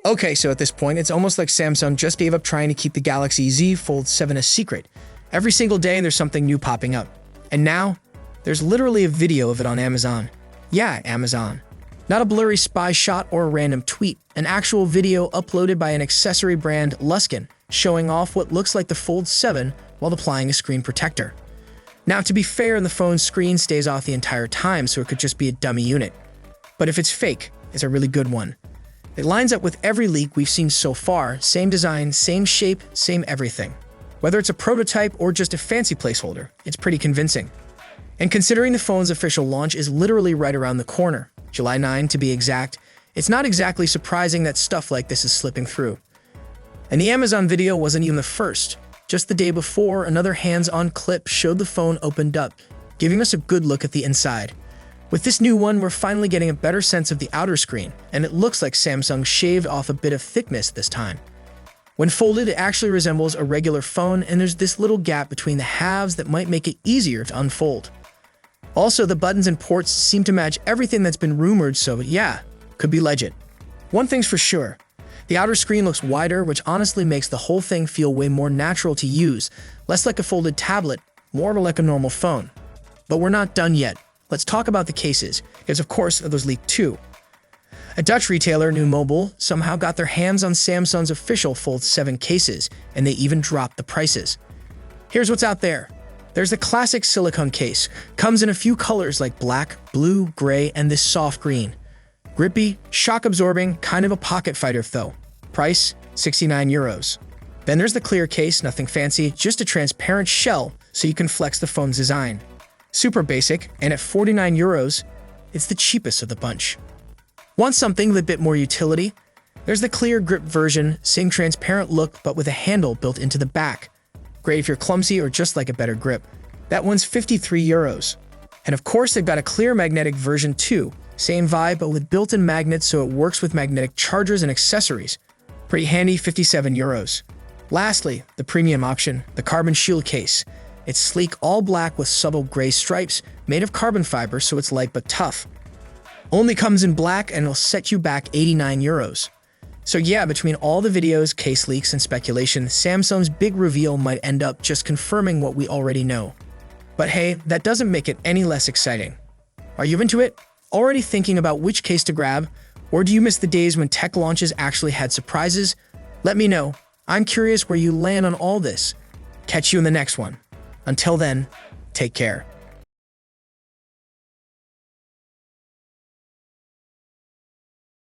Okay, so at this point, it's almost like Samsung just gave up trying to keep the Galaxy Z Fold 7 a secret. Every single day, there's something new popping up. And now, there's literally a video of it on Amazon. Yeah, Amazon. Not a blurry spy shot or a random tweet, an actual video uploaded by an accessory brand, Luskin, showing off what looks like the Fold 7 while applying a screen protector. Now, to be fair, the phone's screen stays off the entire time, so it could just be a dummy unit. But if it's fake, it's a really good one. It lines up with every leak we've seen so far, same design, same shape, same everything. Whether it's a prototype or just a fancy placeholder, it's pretty convincing. And considering the phone's official launch is literally right around the corner, July 9 to be exact, it's not exactly surprising that stuff like this is slipping through. And the Amazon video wasn't even the first. Just the day before, another hands-on clip showed the phone opened up, giving us a good look at the inside. With this new one, we're finally getting a better sense of the outer screen, and it looks like Samsung shaved off a bit of thickness this time. When folded, it actually resembles a regular phone, and there's this little gap between the halves that might make it easier to unfold. Also, the buttons and ports seem to match everything that's been rumored, so yeah, could be legit. One thing's for sure. The outer screen looks wider, which honestly makes the whole thing feel way more natural to use, less like a folded tablet, more like a normal phone. But we're not done yet. Let's talk about the cases, because of course those leaked too. A Dutch retailer, Nu Mobile, somehow got their hands on Samsung's official Fold 7 cases, and they even dropped the prices. Here's what's out there. There's the classic silicone case, comes in a few colors like black, blue, gray, and this soft green. Grippy, shock-absorbing, kind of a pocket fighter though. Price, €69. Then there's the clear case, nothing fancy, just a transparent shell so you can flex the phone's design. Super basic, and at €49, it's the cheapest of the bunch. Want something with a bit more utility? There's the clear grip version, same transparent look but with a handle built into the back. Great if you're clumsy or just like a better grip. That one's €53. And of course, they've got a clear magnetic version too. Same vibe, but with built-in magnets so it works with magnetic chargers and accessories. Pretty handy, €57. Lastly, the premium option, the Carbon Shield case. It's sleek, all black with subtle gray stripes, made of carbon fiber so it's light but tough. Only comes in black and it'll set you back €89. So yeah, between all the videos, case leaks, and speculation, Samsung's big reveal might end up just confirming what we already know. But hey, that doesn't make it any less exciting. Are you into it? Already thinking about which case to grab? Or do you miss the days when tech launches actually had surprises? Let me know. I'm curious where you land on all this. Catch you in the next one. Until then, take care.